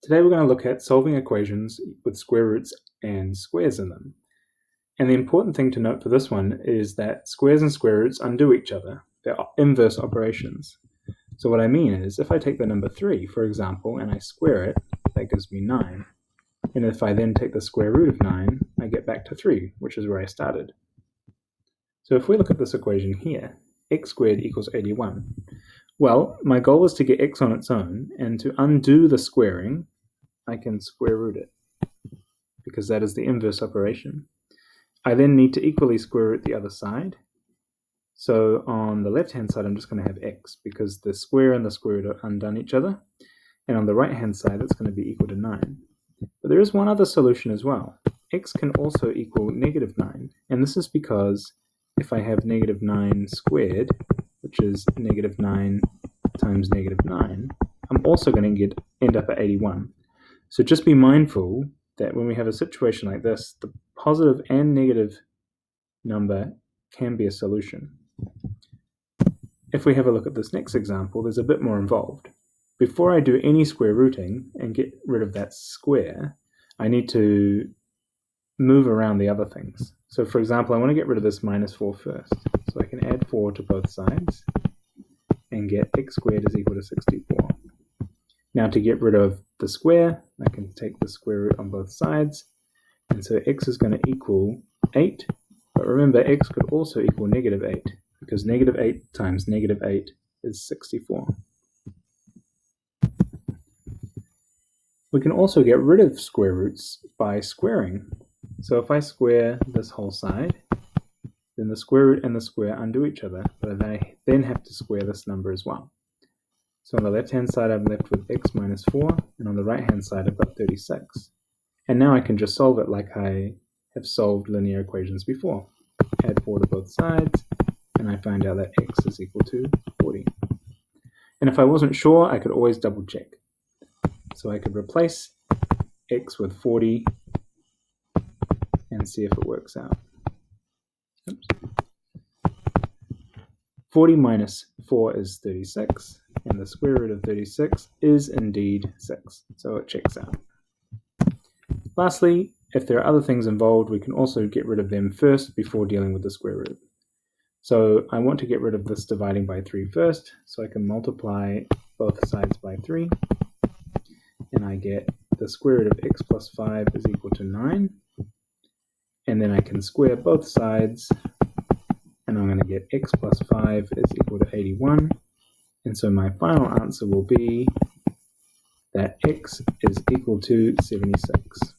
Today we're going to look at solving equations with square roots and squares in them. And the important thing to note for this one is that squares and square roots undo each other. They're inverse operations. So what I mean is, if I take the number 3, for example, and I square it, that gives me 9. And if I then take the square root of 9, I get back to 3, which is where I started. So if we look at this equation here, x squared equals 81. Well, my goal is to get x on its own, and to undo the squaring, I can square root it, because that is the inverse operation. I then need to equally square root the other side. So on the left-hand side, I'm just going to have x, because the square and the square root are undone each other. And on the right-hand side, it's going to be equal to 9. But there is one other solution as well. X can also equal negative 9. And this is because if I have negative 9 squared, which is negative 9 times negative 9, I'm also going to end up at 81. So just be mindful that when we have a situation like this, the positive and negative number can be a solution. If we have a look at this next example, there's a bit more involved. Before I do any square rooting and get rid of that square, I need to move around the other things. So for example, I want to get rid of this minus 4 first. So I can add 4 to both sides and get x squared is equal to 64. Now to get rid of the square, I can take the square root on both sides. And so x is going to equal 8. But remember, x could also equal negative 8, because negative 8 times negative 8 is 64. We can also get rid of square roots by squaring. So if I square this whole side, then the square root and the square undo each other, but I then have to square this number as well. So on the left-hand side, I'm left with x minus 4, and on the right-hand side, I've got 36. And now I can just solve it like I have solved linear equations before. Add 4 to both sides, and I find out that x is equal to 40. And if I wasn't sure, I could always double check. So I could replace x with 40 and see if it works out. Oops. 40 minus 4 is 36, and the square root of 36 is indeed 6, so it checks out. Lastly, if there are other things involved, we can also get rid of them first before dealing with the square root. So I want to get rid of this dividing by 3 first, so I can multiply both sides by 3, and I get the square root of x plus 5 is equal to 9, and then I can square both sides, and I'm going to get x plus 5 is equal to 81, and so my final answer will be that x is equal to 76.